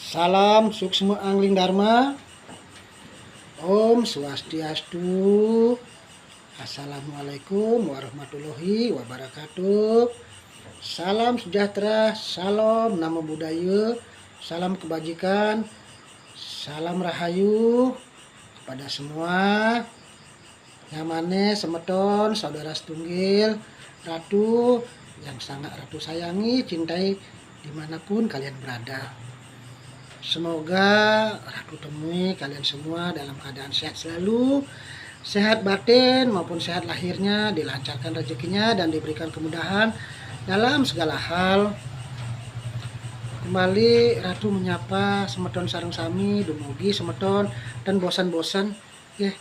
Salam Suksma Angling Dharma. Om Swastiastu. Assalamualaikum warahmatullahi wabarakatuh. Salam sejahtera, salam namo buddhaya, salam kebajikan, salam rahayu kepada semua. Nyamane semeton, saudara setunggil, ratu yang sangat ratu sayangi, cintai dimanapun kalian berada. Semoga ratu temui kalian semua dalam keadaan sehat selalu, sehat batin maupun sehat lahirnya, dilancarkan rezekinya dan diberikan kemudahan dalam segala hal. Kembali ratu menyapa semeton sareng sami, dumugi semeton dan bosan-bosan ya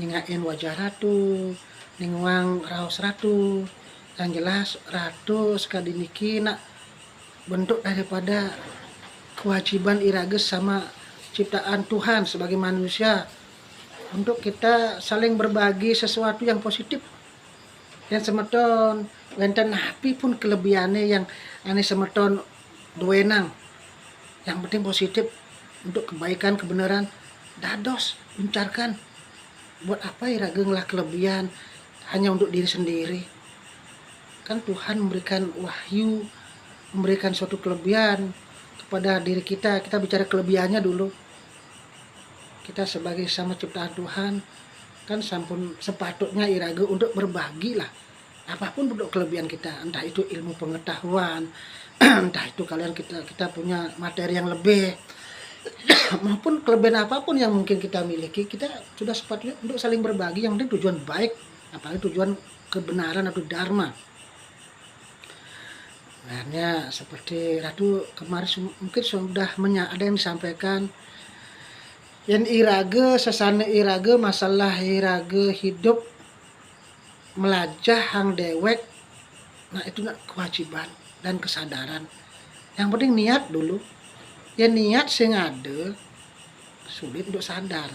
nyingain wajah ratu, ninguang raos ratu. Yang jelas ratu sekali niki nak bentuk daripada kewajiban irages sama ciptaan Tuhan sebagai manusia untuk kita saling berbagi sesuatu yang positif. Yang semeton wenten api pun kelebihannya yang ane semeton duenang. Yang penting positif untuk kebaikan kebenaran dados luncarkan. Buat apa irage ngelah kelebihan hanya untuk diri sendiri? Kan Tuhan memberikan wahyu, memberikan suatu kelebihan kepada diri kita. Kita bicara kelebihannya dulu. Kita sebagai sama ciptaan Tuhan kan sampun sepatutnya irage untuk berbagi lah apapun bentuk kelebihan kita, entah itu ilmu pengetahuan, entah itu kita punya materi yang lebih maupun kelebihan apapun yang mungkin kita miliki, kita sudah sepatutnya untuk saling berbagi. Yang penting tujuan baik, apalagi tujuan kebenaran atau dharma. Akhirnya seperti ratu kemarin mungkin sudah ada yang disampaikan, yang irage sesane irage masalah irage hidup melajah hang dewek. Nah itu kewajiban dan kesadaran. Yang penting niat dulu. Ya niat sing ada sulit untuk sadar.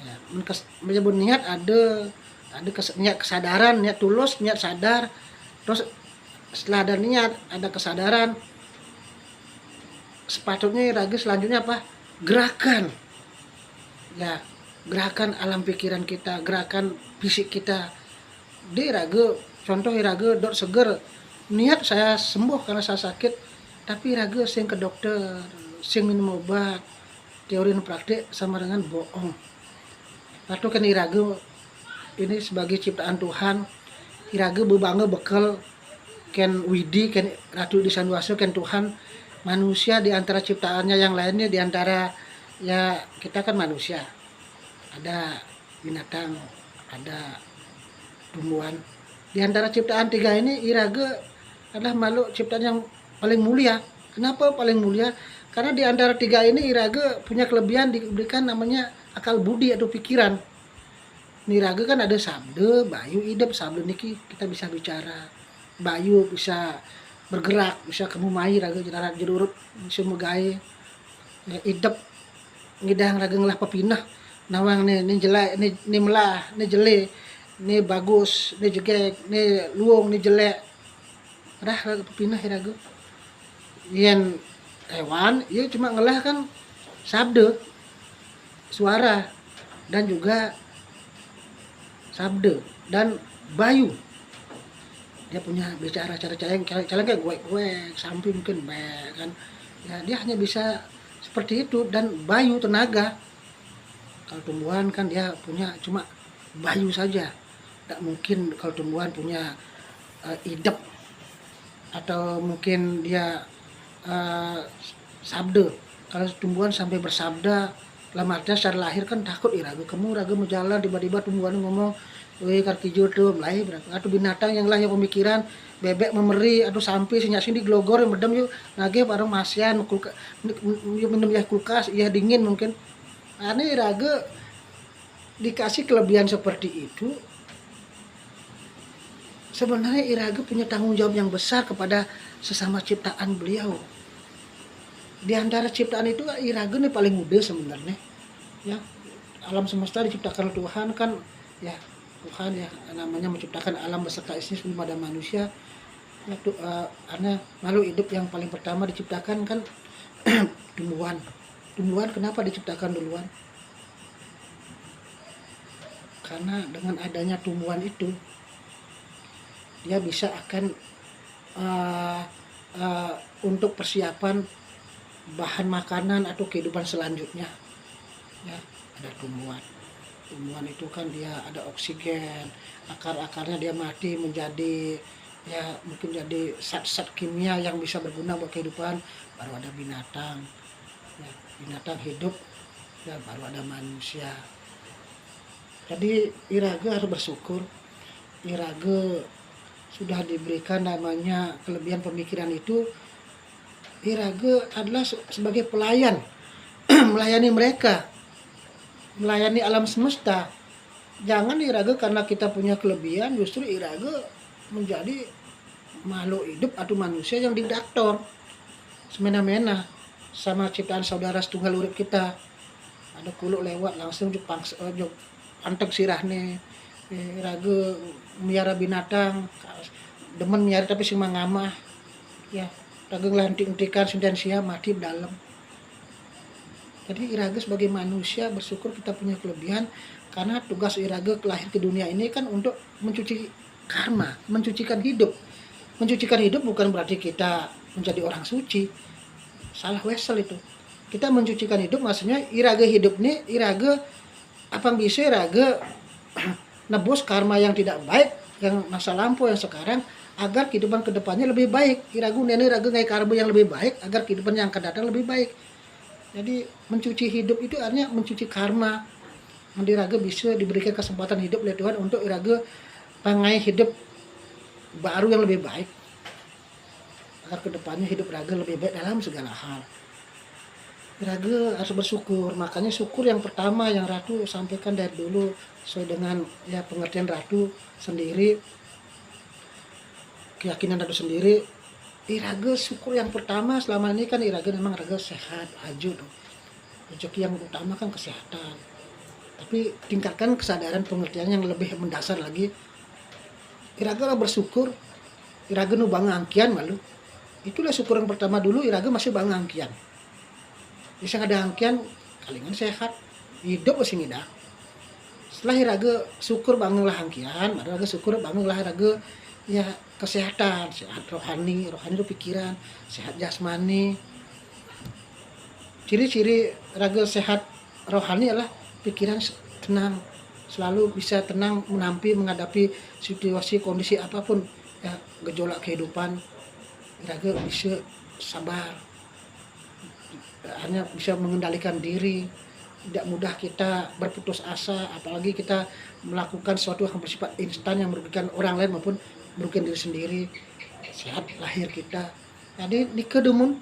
Ya, menyebut niat ada niat kesadaran, niat tulus, niat sadar. Terus setelah ada niat, ada kesadaran. Sepatutnya irage selanjutnya apa? Gerakan. Ya, gerakan alam pikiran kita, gerakan fisik kita. Di irage, contoh irage dok seger. Niat saya sembuh karena saya sakit. Tapi irage sing ke dokter, sing minum obat, teori dan praktik sama dengan bohong. Atau kan irage ini sebagai ciptaan Tuhan, irage bebangga bekal ken widi ken ratu disanduaso ken Tuhan manusia di antara ciptaannya yang lainnya, di antara ya kita kan manusia, ada binatang, ada tumbuhan. Di antara ciptaan tiga ini irage adalah makhluk ciptaan yang paling mulia. Kenapa paling mulia? Karena di antara tiga ini irage punya kelebihan, diberikan namanya akal budi atau pikiran. Irage kan ada sabda, bayu, idep. Sabda niki kita bisa bicara, bayu bisa bergerak, bisa kemumai rage jarak jerurut bisa megai. Idep ngidang rage ngelah pepinah. Nawang ni jelek, ni melah, ni jele, ni bagus, ni jegek, ni luong, ni jelek. Dah rage pepinah irage. Yang hewan ia cuma ngelah kan sabda, suara, dan juga sabda dan bayu. Dia punya bicara cara-cara yang kayak gue sampai mungkin kan ya, dia hanya bisa seperti itu. Dan bayu tenaga. Kalau tumbuhan kan dia punya cuma bayu saja, tak mungkin kalau tumbuhan punya idep atau mungkin dia sabda. Kalau tumbuhan sampai bersabda, dalam artinya secara lahir kan takut irage kamu rage mau jalan tiba-tiba tumbuhan ngomong weh karkijo tuh mulai berapa. Atau binatang yang lahir pemikiran, bebek memeri atau sampai sinyak sini glogor yang medem yuk nage bareng masian minum ya kulkas ya dingin mungkin. Ini irage dikasih kelebihan seperti itu. Sebenarnya irage punya tanggung jawab yang besar kepada sesama ciptaan beliau. Di antara ciptaan itu irage nih paling muda sebenarnya. Ya, alam semesta diciptakan Tuhan kan, ya Tuhan ya namanya menciptakan alam beserta isinya sebelum ada manusia. Ya, karena makhluk hidup yang paling pertama diciptakan kan tumbuhan. Tumbuhan kenapa diciptakan duluan? Karena dengan adanya tumbuhan itu, dia bisa akan uh, untuk persiapan bahan makanan atau kehidupan selanjutnya. Ya, ada tumbuhan. Tumbuhan itu kan dia ada oksigen, akar-akarnya dia mati menjadi ya mungkin jadi zat-zat kimia yang bisa berguna buat kehidupan. Baru ada binatang, ya, binatang hidup, ya baru ada manusia. Jadi Irage harus bersyukur. Irage sudah diberikan namanya kelebihan pemikiran itu. Irage adalah sebagai pelayan melayani mereka, melayani alam semesta. Jangan Irage karena kita punya kelebihan justru Irage menjadi makhluk hidup atau manusia yang didaktor semena-mena sama ciptaan saudara setunggal urip kita. Ada kuluk lewat langsung anteng sirahne. Irage miara binatang demen miara tapi sing mangamah ya rage nglantik-entikan sinten sia mati dalam. Jadi Irage sebagai manusia bersyukur kita punya kelebihan karena tugas Irage lahir ke dunia ini kan untuk mencuci karma, mencucikan hidup. Mencucikan hidup bukan berarti kita menjadi orang suci. Salah wesel itu. Kita mencucikan hidup maksudnya Irage hidup nih, Irage apa bisa Irage nebus karma yang tidak baik, yang masa lampau yang sekarang agar kehidupan kedepannya lebih baik. Irage ngai karma yang lebih baik agar kehidupan yang akan datang lebih baik. Jadi mencuci hidup itu artinya mencuci karma. Irage bisa diberikan kesempatan hidup oleh Tuhan untuk Irage pangai hidup baru yang lebih baik agar kedepannya hidup Irage lebih baik dalam segala hal. Irage harus bersyukur. Makanya syukur yang pertama yang Ratu sampaikan dari dulu sesuai dengan ya pengertian Ratu sendiri, keyakinan Ratu sendiri. Irage syukur yang pertama selama ini kan Irage memang Irage sehat aja tuh. Rezeki yang utama kan kesehatan. Tapi tingkatkan kesadaran pengertian yang lebih mendasar lagi. Irage bersyukur. Irage nu bangangkian malu. Itulah syukur yang pertama dulu. Irage masih bangangkian. Bisa ada angkian kalingan sehat hidup masih ngidah. Setelah Irage syukur bangunlah angkian, baru Irage syukur bangunlah Irage ya kesehatan, sehat rohani itu pikiran, sehat jasmani. Ciri-ciri Irage sehat rohani adalah pikiran tenang, selalu bisa tenang menghadapi situasi kondisi apapun ya gejolak kehidupan. Irage bisa sabar, hanya bisa mengendalikan diri, tidak mudah kita berputus asa, apalagi kita melakukan sesuatu yang bersifat instan yang merugikan orang lain maupun merugikan diri sendiri. Sehat lahir kita. Jadi di kedemun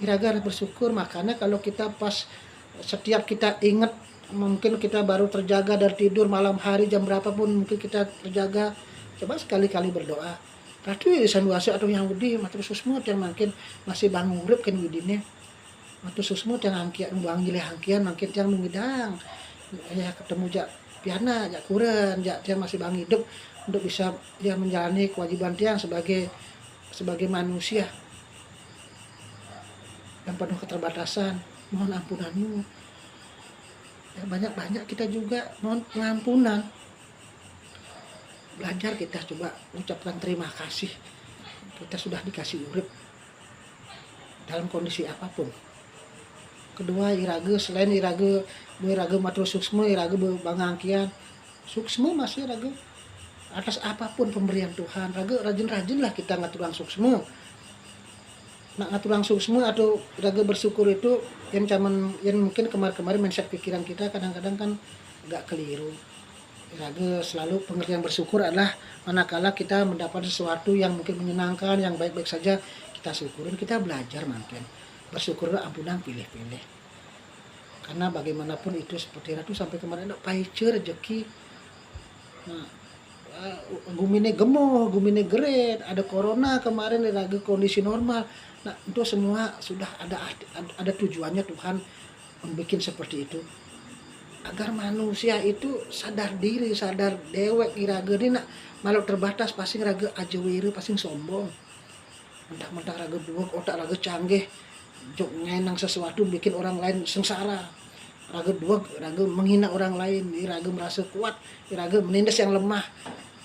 Irage harus bersyukur. Makanya kalau kita pas setiap kita ingat, mungkin kita baru terjaga dari tidur malam hari jam berapapun mungkin kita terjaga, coba sekali-kali berdoa. Ratu sanduasa atau yang wedi matur susmut yang makin masih bangun urip kan widine. Matur susmut yang angkian buang gilih angkian makin yang mengidang. Ya ketemu jak piana, jak kuren, jak yang masih bang hidup untuk bisa ya menjalani kewajiban tiang sebagai manusia yang penuh keterbatasan. Mohon ampunanmu. Ya, banyak-banyak kita juga mohon pengampunan. Belajar kita coba ucapkan terima kasih. Kita sudah dikasih urip dalam kondisi apapun. Kedua Irage selain Irage matur suksma, Irage bangangkian suksma masih Irage atas apapun pemberian Tuhan. Irage rajin-rajinlah kita ngaturang suksma. Nak ngaturang suksma atau Irage bersyukur itu yang mungkin kemarin mindset pikiran kita kadang-kadang kan agak keliru. Irage selalu pengertian bersyukur adalah manakala kita mendapat sesuatu yang mungkin menyenangkan, yang baik-baik saja kita syukurin, kita belajar makin bersyukurlah ampunan pilih-pilih. Karena bagaimanapun itu seperti Ratu sampai kemarin paice rezeki. Nah, gumine gemoh, gumine geret, ada corona kemarin lagi kondisi normal. Nah, itu semua sudah ada tujuannya Tuhan membuat seperti itu. Agar manusia itu sadar diri, sadar dewek Irage ini nak malu terbatas pasti Irage aja wiru pasti sombong. Mentah-mentah Irage buuk otak Irage canggih. jok ngenang sesuatu bikin orang lain sengsara, raga dua, raga menghina orang lain, raga merasa kuat, raga menindas yang lemah,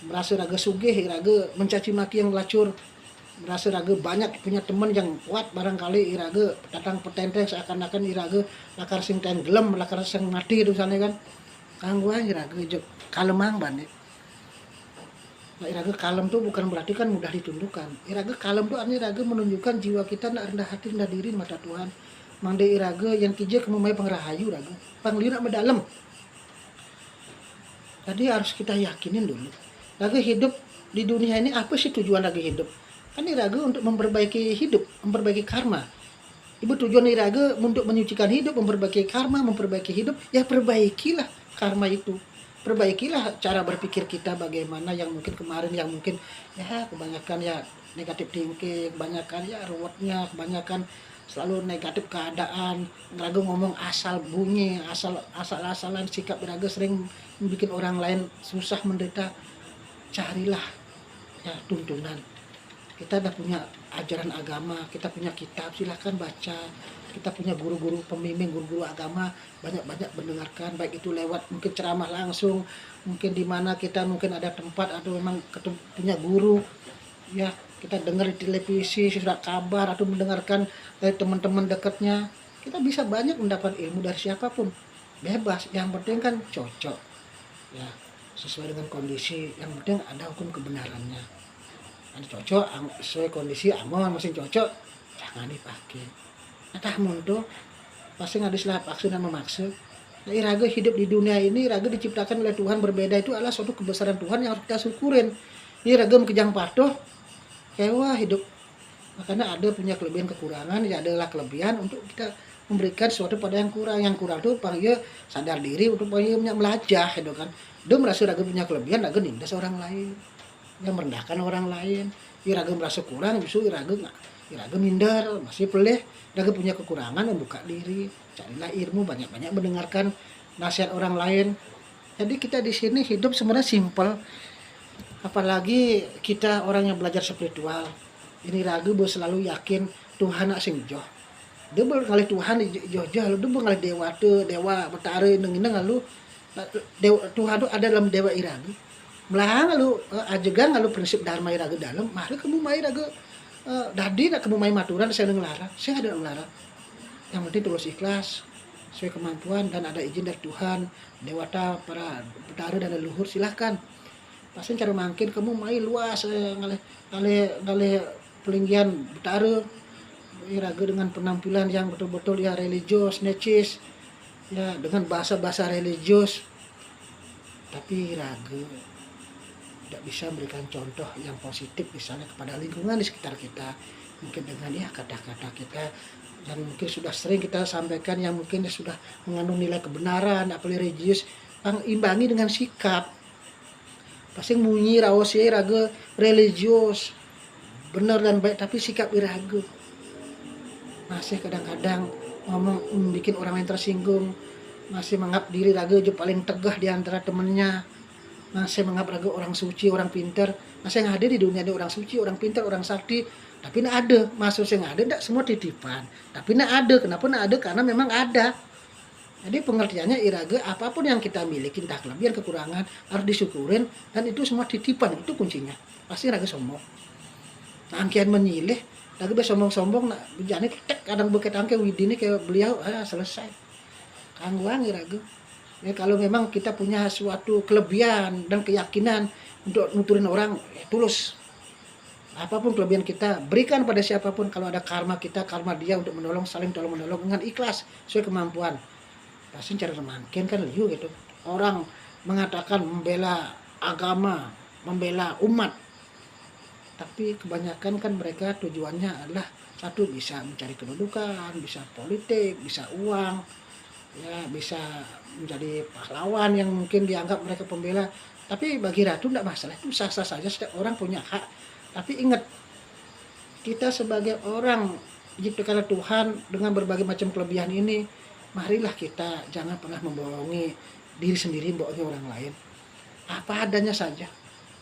merasa raga sugih, raga mencaci maki yang lacur, merasa raga banyak punya teman yang kuat, barangkali iraga datang petenteng seakan-akan iraga lakar sing tenggelam, lakar sing mati itu misalnya kan. Kangguan iraga jok kalemang ban. Nah, iraga kalem tuh bukan berarti kan mudah ditundukkan. Iraga kalem tuh artinya iraga menunjukkan jiwa kita nak rendah hati, rendah diri di mata Tuhan. Mangde iraga yang kija kemumai pengrahayu raga. Panglina medalem. Jadi harus kita yakinin dulu. Raga hidup di dunia ini apa sih tujuan raga hidup? Kan iraga untuk memperbaiki hidup, memperbaiki karma. Ibu tujuan iraga untuk menyucikan hidup, memperbaiki karma, memperbaiki hidup, ya perbaikilah karma itu. Perbaikilah cara berpikir kita bagaimana yang mungkin kemarin yang mungkin ya kebanyakan ya negatif thinking, kebanyakan ya ruwetnya, kebanyakan selalu negatif keadaan, raga ngomong asal bunyi, asal-asalan sikap raga sering bikin orang lain susah menderita. Carilah ya tuntunan. Kita udah punya ajaran agama, kita punya kitab, silahkan baca. Kita punya guru-guru pembimbing, guru-guru agama, banyak-banyak mendengarkan, baik itu lewat mungkin ceramah langsung, mungkin di mana kita mungkin ada tempat atau memang punya guru, ya kita dengar di televisi, surat kabar atau mendengarkan dari teman-teman dekatnya. Kita bisa banyak mendapat ilmu dari siapapun, bebas. Yang penting kan cocok, ya sesuai dengan kondisi. Yang penting ada hukum kebenarannya. Ada cocok sesuai kondisi aman, masih cocok jangan dipakai. Atah mundo pasti ngadislah paksa dan memaksa. Nah, iraga hidup di dunia ini, raga diciptakan oleh Tuhan berbeda, itu adalah suatu kebesaran Tuhan yang harus kita syukurin. Iraga kejang patuh kewa hidup. Makanya ada punya kelebihan kekurangan, ya adalah kelebihan untuk kita memberikan sesuatu pada yang kurang. Yang kurang itu supaya sadar diri untuk supaya belajar gitu kan. Dia merasa raga punya kelebihan, raga nindas orang lain, yang merendahkan orang lain. Iraga merasa kurang, justru iraga minder, masih peleh. Raga punya kekurangan, membuka diri, carilah ilmu, banyak-banyak mendengarkan nasihat orang lain. Jadi kita di sini hidup sebenarnya simpel. Apalagi kita orang yang belajar spiritual. Ini raga selalu yakin Tuhan nak sing joh. Dia ngalih Tuhan joh-joh, dia ngalih dewa betare neng lalu Tuhan itu ada dalam dewa iraga. Melah lalu ajegang lalu prinsip dharma iraga dalam, mari kamu mai raga dadi nak kamu main maturan saya ngelarang, saya ada ngelarang. Yang penting tulus ikhlas, sesuai kemampuan dan ada izin dari Tuhan, dewata, para betara dan leluhur silahkan. Pasti cara mungkin kamu main luas ngale pelinggian betara, raga dengan penampilan yang betul-betul ya religius, necis, ya dengan bahasa-bahasa religius, tapi raga tidak bisa memberikan contoh yang positif misalnya kepada lingkungan di sekitar kita, mungkin dengan ya kata-kata kita dan mungkin sudah sering kita sampaikan yang mungkin sudah mengandung nilai kebenaran apalagi religius, imbangi dengan sikap. Pasti munyi rawasi raga religius benar dan baik, tapi sikap iraga masih kadang-kadang ngomong bikin orang lain tersinggung, masih menganggap diri raga paling tegah di antara temennya, masih menganggap raga orang suci, orang pintar. Masih yang ada di dunia ada orang suci, orang pintar, orang sakti. Tapi nak ada, maksud yang ada tidak semua titipan. Tapi nak ada, kenapa nak ada? Karena memang ada. Jadi pengertiannya iraga apapun yang kita miliki, entah kelebihan, kekurangan, harus disyukurin dan itu semua titipan, itu kuncinya. Pasti raga sombong. Nah, angkian menyilih, raga be sombong-sombong, nak bejane tek kadang buket angke widini kayak beliau, selesai. Kangguang iraga. Ya, kalau memang kita punya suatu kelebihan dan keyakinan untuk nuturin orang, ya, tulus. Apapun kelebihan kita, berikan pada siapapun. Kalau ada karma kita, karma dia untuk menolong, saling tolong menolong dengan ikhlas, sesuai kemampuan. Pasti cara semakin kan liu gitu. Orang mengatakan membela agama, membela umat. Tapi kebanyakan kan mereka tujuannya adalah satu, bisa mencari kedudukan, bisa politik, bisa uang, ya bisa menjadi pahlawan yang mungkin dianggap mereka pembela. Tapi bagi Ratu tidak masalah, itu sah-sah saja, setiap orang punya hak. Tapi ingat, kita sebagai orang diciptakan oleh Tuhan dengan berbagai macam kelebihan ini, marilah kita jangan pernah membohongi diri sendiri, membohongi orang lain. Apa adanya saja,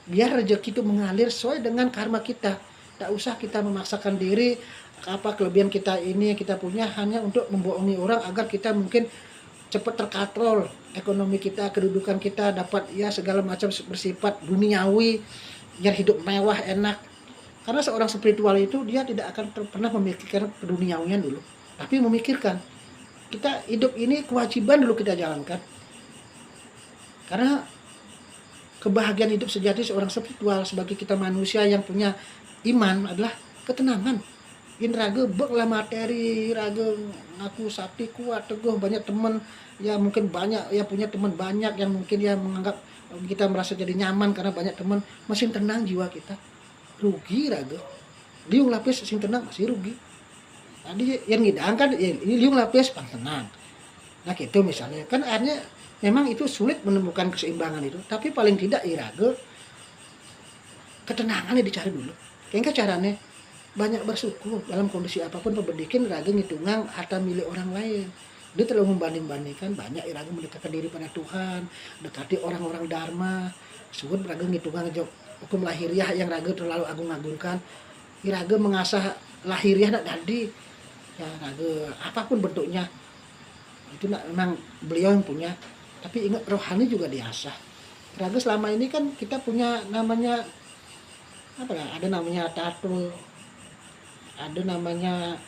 biar rezeki itu mengalir sesuai dengan karma kita. Tak usah kita memaksakan diri apa kelebihan kita ini yang kita punya hanya untuk membohongi orang agar kita mungkin cepat terkontrol ekonomi kita, kedudukan kita dapat ya segala macam bersifat duniawi, biar hidup mewah enak. Karena seorang spiritual itu dia tidak akan pernah memikirkan keduniawian dulu, tapi memikirkan kita hidup ini kewajiban dulu kita jalankan. Karena kebahagiaan hidup sejati seorang spiritual sebagai kita manusia yang punya iman adalah ketenangan. In raga beklah materi, raga ngaku sakti kuat teguh, banyak teman ya, mungkin banyak ya, punya teman banyak yang mungkin ya menganggap kita merasa jadi nyaman karena banyak teman, masih tenang jiwa kita. Rugi raga. Liung lapis sing tenang masih rugi. Tadi yang ngidang kan ya, ini liung lapis pang tenang. Nah gitu misalnya kan artinya memang itu sulit menemukan keseimbangan itu, tapi paling tidak iraga ketenangannya dicari dulu. Kayaknya caranya banyak bersyukur dalam kondisi apapun pembedikan raga ngitungan harta milik orang lain. Dia terlalu membanding-bandingkan, banyak iraga mendekatkan diri pada Tuhan, dekati orang-orang dharma, sebut raga ngitungan hukum lahiriah yang raga terlalu agung-agungkan. Iraga mengasah lahiriah nak tadi ya raga apapun bentuknya. Itu memang beliau yang punya, tapi ingat rohani juga diasah. Raga selama ini kan kita punya namanya apa ya, ada namanya tato, ada namanya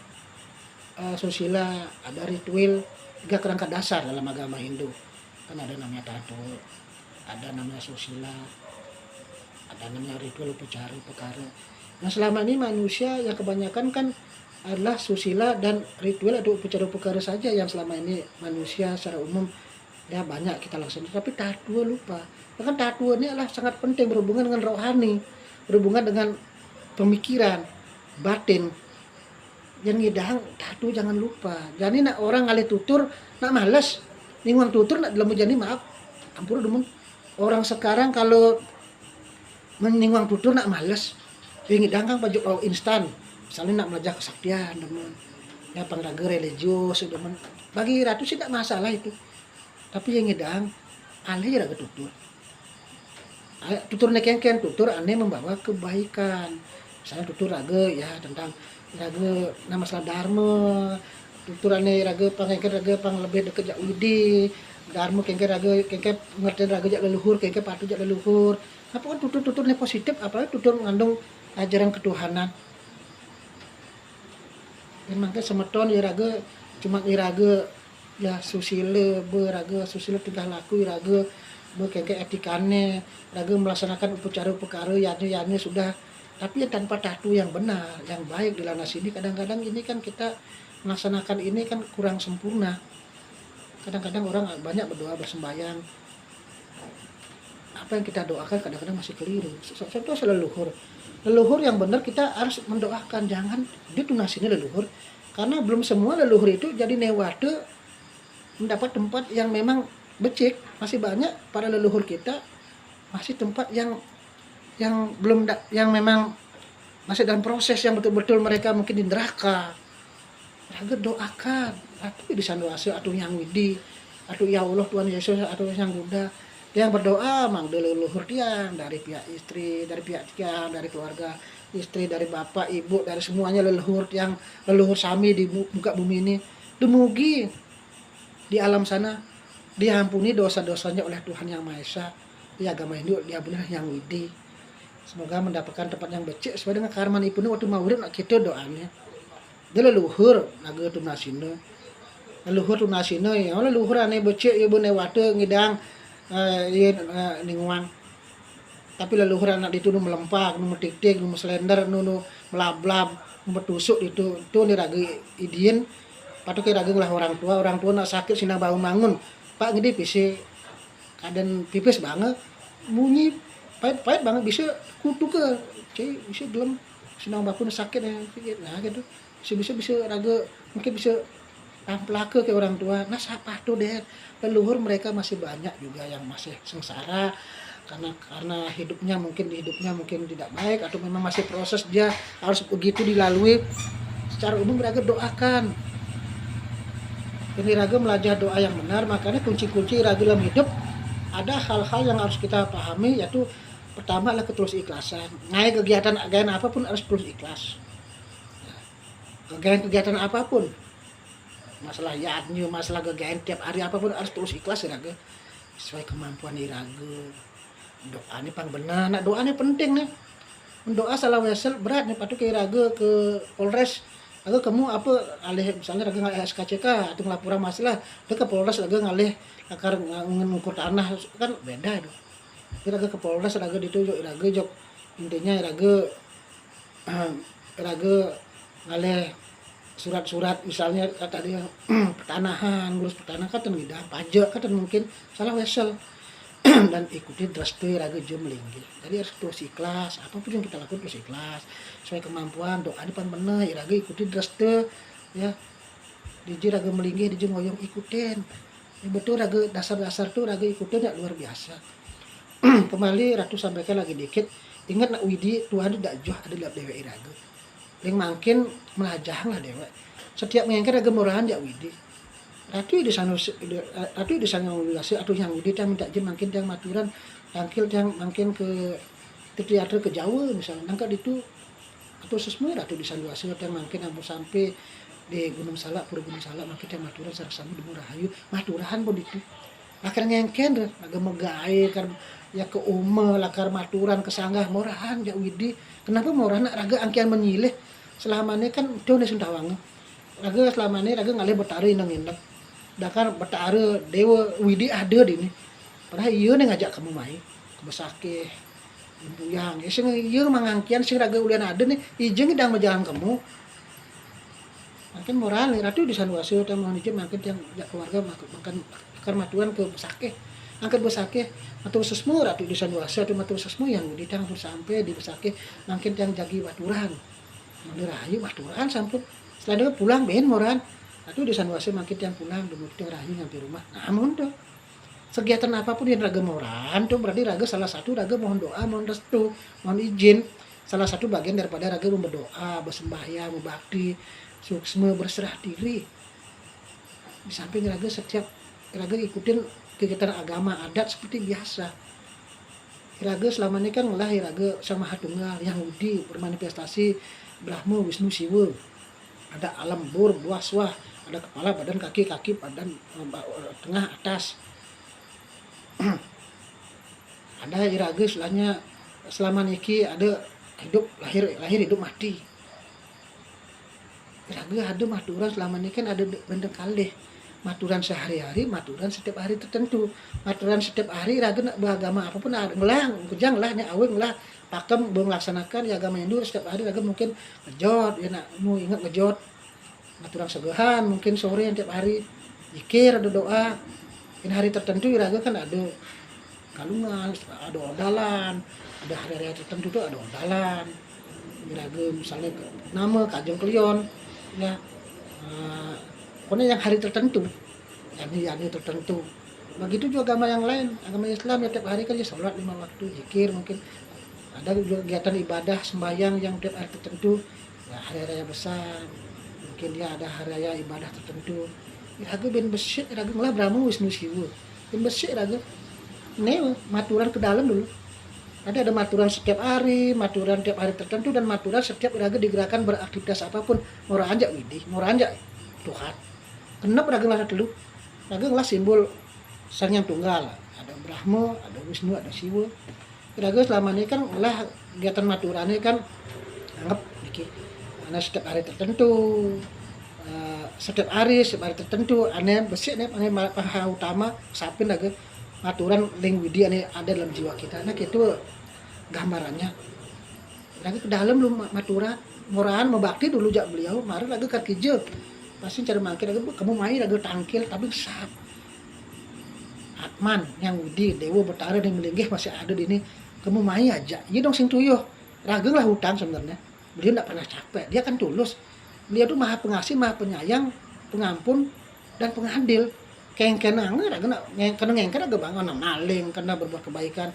susila, ada ritual, tiga kerangka dasar dalam agama Hindu. Kan ada namanya tato, ada namanya susila, ada namanya ritual upacara perkara. Nah selama ini manusia yang kebanyakan kan adalah susila dan ritual atau upacara perkara saja yang selama ini manusia secara umum ya banyak kita laksanakan, tapi tato lupa. Bahkan tato ini adalah sangat penting, berhubungan dengan rohani, berhubungan dengan pemikiran batin. Yang ngidang tato jangan lupa. Jadi nak orang ngalih tutur nak males ninguang tutur nak dalam jadi maaf ampun demun. Orang sekarang kalau meninguang tutur nak males, yang ngidang kan pajak instan. Misalnya nak belajar kesaktian demun, ya pangraga religius demun. Bagi ratu sih tidak masalah itu. Tapi yang ngidang alih ya tutur. Tutur nekengken, tutur aneh membawa kebaikan. Misalnya tutur raga ya tentang raga nama masalah dharma, tutur aneh raga pangengken raga pang lebih dekat jak widi, dharma kengken raga kengken pengertian raga jak leluhur, kengken patu jak leluhur. Apa kan tutur-tuturnya positif, apalagi tutur mengandung ajaran ketuhanan. Memang kan semeton ya raga cuma iraga ya susila beraga susila tingkah laku iraga berkengke etikane raga melaksanakan upacara-upacara yani sudah, tapi yang tanpa tato yang benar yang baik di lana sini kadang-kadang ini kan kita melaksanakan ini kan kurang sempurna. Kadang-kadang orang banyak berdoa bersembahyang, apa yang kita doakan kadang-kadang masih keliru. Contoh leluhur yang benar kita harus mendoakan, jangan ditunasinya leluhur, karena belum semua leluhur itu jadi newate mendapat tempat yang memang becik. Masih banyak para leluhur kita masih tempat yang belum yang memang masih dalam proses yang betul-betul mereka mungkin di neraka. Raga doakan atau di sandoasa atau yang widi atau ya Allah Tuhan Yesus atau yang Buddha yang berdoa mang leluhur tiang dari pihak istri, dari pihak tiang, dari keluarga istri, dari bapak ibu, dari semuanya leluhur tiang, leluhur sami di muka bumi ini dumugi di alam sana diampuni dosa-dosanya oleh Tuhan Yang Maha Esa. Di agama Hindu diampuni yang widi. Semoga mendapatkan tempat yang becik sesuai dengan karman ipune waktu maurid nak kita doanya. Dia leluhur naga tunasina. Leluhur tunasina ya leluhur ane becik ya bune wate ngidang ninguang. Tapi leluhur anak itu nu melempak, nu metik-tik, nu selender, nu melablab, nu bertusuk itu ni raga idien. Patu ke raga lah orang tua nak sakit sina bangun pak ngidi pisi kaden pipis banget bunyi pahit banget bisa kutu ke cai bisa gelem sina bakun sakit nah gitu bisa raga mungkin bisa amplake ke orang tua. Nah siapa tuh deh leluhur mereka masih banyak juga yang masih sengsara karena hidupnya mungkin tidak baik atau memang masih proses dia harus begitu dilalui. Secara umum raga doakan. Ini raga belajar doa yang benar, makanya kunci-kunci raga dalam hidup ada hal-hal yang harus kita pahami, yaitu pertama adalah ketulus ikhlasan. Ngai kegiatan agama apapun harus tulus ikhlas. kegiatan apapun, masalah yadnya, masalah kegiatan tiap hari apapun harus terus ikhlas iraga sesuai kemampuan iraga. Doa ini pang benar, nah doa ini penting nih. Doa salah wesel berat nih patu ke iraga ke Polres. Aga kamu apa alih misalnya raga ngalih SKCK atau ngelaporan masalah, dia ke Polres raga ngalih akar ngukur tanah kan beda itu. Raga ke Polres raga ditunjuk raga jok intinya raga raga ngalih surat-surat misalnya kata dia pertanahan, ngurus pertanahan kan tidak pajak kan mungkin salah wesel dan ikuti drastis raga jom linggih. Jadi harus terus ikhlas, apapun yang kita lakukan terus ikhlas sesuai kemampuan. Doa ini pan bener raga ikuti drastis ya, diji raga melinggih diji ngoyong ikutin ya, betul raga dasar-dasar tuh raga ikutin ya luar biasa. Kembali Ratu sampaikan lagi dikit, ingat nak widi Tuhan tidak jauh ada dalam dewa iraga yang makin melajang lah dewa. Setiap mengengker raga murahan ya widi. Ratu di sana ngulasi atau yang widi yang minta jem makin yang maturan tangkil yang makin ke teater ke Jawa misalnya nangka itu atau sesemua Ratu di sana yang makin yang sampai di Gunung Salak, Pura Gunung Salak makin yang maturan sarasami di Murahayu maturahan pun itu. Lakar ngengken raga megai kar ya ke umma lakar maturan kesanggah murahan ya widi. Kenapa murah nak raga angkian menyilih selama ini kan itu nih Sundawang raga selama ini raga ngalih betari nang indek dakar betari dewa widi ada di ini padahal iya nih ngajak kamu main ke Besakeh Buyang ya sing iya mangangkian sing raga ulian ada nih ijeng idang majalan kamu makin murah nih Ratu di Sanwasio teh mohon izin makin yang keluarga makan akar matuan ke Besakeh angkat Besakeh matur sesmu Ratu di Sanwasio atau matur sesmu yang di tang sampai di Besakeh makin yang jagi baturan Rahayu maturan sampun setelah itu pulang ben moran atau di Sanwasio makin yang pulang kemudian Rahayu nyampe rumah namun tuh kegiatan apapun yang raga moran tuh berarti raga salah satu raga mohon doa mohon restu mohon izin salah satu bagian daripada raga berdoa bersembahyang berbakti suksma berserah diri di samping raga setiap raga ikutin kegiatan agama adat seperti biasa. Raga selama ini kan ngelah raga sama Hatunggal yang Yahudi bermanifestasi Brahma Wisnu Siwa. Ada alam bur buah swah, ada kepala badan kaki badan tengah atas. Ada iraga istilahnya selama niki ada hidup lahir hidup mati. Iraga ada maturan selama ini kan ada bendeng kalih. Maturan sehari-hari, maturan setiap hari tertentu. Maturan setiap hari raga nak beragama apapun ngelah, kejang lah nya awe ngelah pakem melaksanakan ya agama Hindu setiap hari raga mungkin ngejot ya nak mau ingat ngejot. Maturan segahan mungkin sore setiap hari zikir ada doa. In hari tertentu raga kan ada kalungan, ada odalan, ada hari-hari tertentu tuh ada odalan. Raga misalnya nama kajeng klion ya. Pokoknya yang hari tertentu, yani tertentu. Begitu juga agama yang lain, agama Islam ya tiap hari kan ya sholat 5 waktu, zikir mungkin. Ada juga kegiatan ibadah sembahyang yang tiap hari tertentu, ya hari raya besar, mungkin ya ada hari raya ibadah tertentu. Raga ben besit, raga malah Brahma Wisnu Siwa. Ben besit raga. Nih maturan ke dalam dulu. Ada maturan setiap hari, maturan tiap hari tertentu dan maturan setiap raga digerakkan beraktivitas apapun. Murah aja widih, murah aja Tuhan. Kenapa raga ngelah dulu? Raga ngelah simbol sang yang tunggal. Ada Brahma, ada Wisnu, ada Siwa. Raga selama ini kan ngelah kegiatan maturannya kan anggap iki. Karena setiap hari tertentu, setiap hari tertentu, aneh bersih nih, aneh paha utama sapin raga maturan ling widi aneh ada dalam jiwa kita. Nah gitu gambarannya. Raga ke dalam belum maturan, murahan mau bakti dulu jak beliau, mari raga kaki je. Pasti cara mangkir kamu main raga tangkil tapi sap Atman yang wudi dewa betara yang melinggih masih ada di ini kamu main aja iya dong sing tuyuh raga lah hutang sebenarnya beliau tidak pernah capek dia kan tulus beliau tuh maha pengasih maha penyayang pengampun dan pengadil kengkenang raga kena ngengken raga bangun maling karena berbuat kebaikan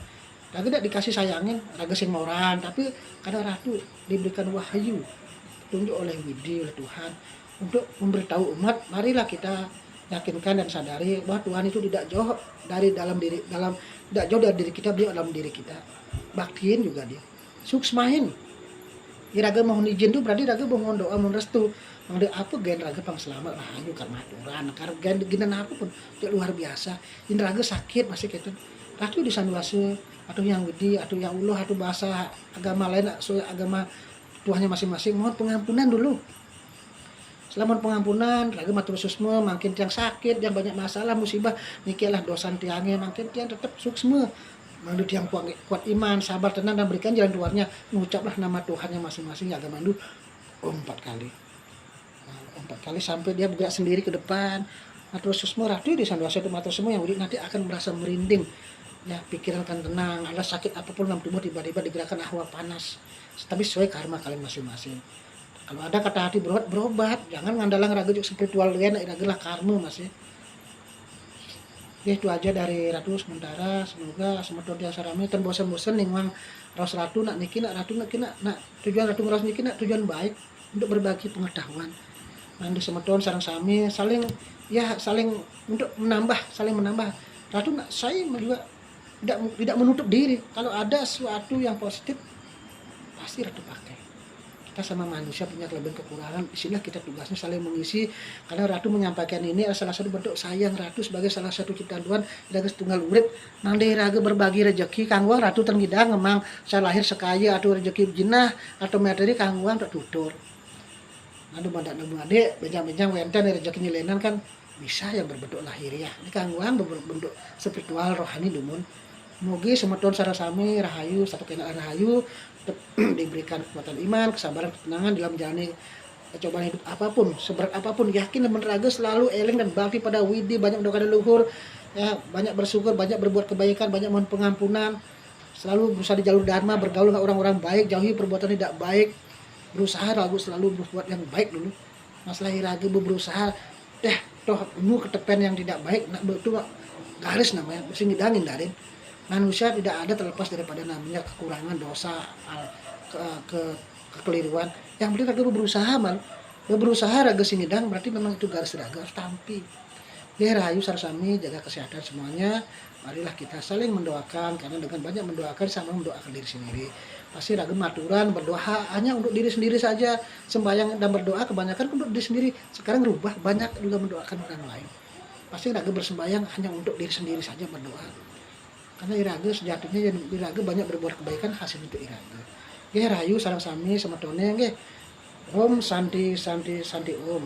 raga tidak dikasih sayangin raga sing moran tapi kadang Ratu diberikan wahyu tunjuk oleh widi oleh Tuhan untuk memberitahu umat, marilah kita yakinkan dan sadari bahwa Tuhan itu tidak jauh dari tidak jauh dari diri kita, dia dalam diri kita. Baktiin juga dia. Suksmahin. iraga mohon izin tuh berarti iraga mohon doa mohon restu mangde apa gen raga pang selamat rahayu karena aturan karena gen gina apa pun tidak luar biasa in raga sakit masih gitu ratu di sanduase atau yang gede atau yang uluh atau bahasa agama lain so agama Tuhannya masing-masing mohon pengampunan dulu. Selama pengampunan, lagi matur susme, makin tiang sakit, yang banyak masalah, musibah, nikilah dosan tiangnya, makin tiang tetap suksme. Mandu tiang kuat iman, sabar, tenang, dan berikan jalan keluarnya. Mengucaplah nama Tuhannya masing-masing, agak mandu 4 kali. Nah, 4 kali sampai dia bergerak sendiri ke depan. Matur susme, ratu di sanduasa itu matur semua yang nanti akan merasa merinding. Ya, pikiran akan tenang, ada sakit apapun dalam tubuh tiba-tiba digerakkan hawa panas. Tapi sesuai karma kalian masing-masing. Kalau ada kata hati berobat, jangan ngandalang raga juga spiritual lain, adalah karma mas ya. Itu aja dari Ratu sementara, semoga semeton dia sarami dan bosan-bosan nih mang ros Ratu nak niki nak Ratu nak kina nak tujuan Ratu ngeros niki nak tujuan baik untuk berbagi pengetahuan. Nanti semeton sarang sami saling untuk saling menambah. Ratu nak saya juga tidak menutup diri kalau ada sesuatu yang positif pasti Ratu pakai. Kita sama manusia punya kelebihan kekurangan, disinilah kita tugasnya saling mengisi karena Ratu menyampaikan ini adalah salah satu bentuk sayang Ratu sebagai salah satu ciptaan Tuhan dan setunggal urip nangde raga berbagi rezeki kanggo Ratu tengidang emang saya lahir sekaya atau rezeki jinah atau materi kanggo untuk tutur aduh badak nabu ade bejang-bejang wenten rezeki nyelenan kan bisa yang berbentuk lahiriah ini kanggo berbentuk spiritual rohani dumun mugi semeton sarasami rahayu satu kena rahayu diberikan kekuatan iman, kesabaran, ketenangan dalam menjalani cobaan hidup apapun, seberat apapun, yakin dan meneraga selalu eling dan bakti pada widi, banyak mendoakan leluhur, ya, banyak bersyukur, banyak berbuat kebaikan, banyak mohon pengampunan, selalu berusaha di jalur dharma, bergaul dengan orang-orang baik, jauhi perbuatan tidak baik, berusaha selalu berbuat yang baik dulu. Masalah iraga berusaha, toh ketepen yang tidak baik, nak betul garis namanya, mesti ngidangin darin. Manusia tidak ada terlepas daripada namanya kekurangan dosa kekeliruan yang penting raga berusaha raga sinidang berarti memang itu garis raga harus tampi ya rahayu sarsami jaga kesehatan semuanya marilah kita saling mendoakan karena dengan banyak mendoakan sama mendoakan diri sendiri pasti raga maturan berdoa hanya untuk diri sendiri saja sembahyang dan berdoa kebanyakan untuk diri sendiri sekarang rubah banyak juga mendoakan orang lain pasti raga bersembahyang hanya untuk diri sendiri saja berdoa karena iraga sejatinya iraga banyak berbuat kebaikan hasil untuk iraga. Ya rayu sarang sami sama tone nggih. Om santi om.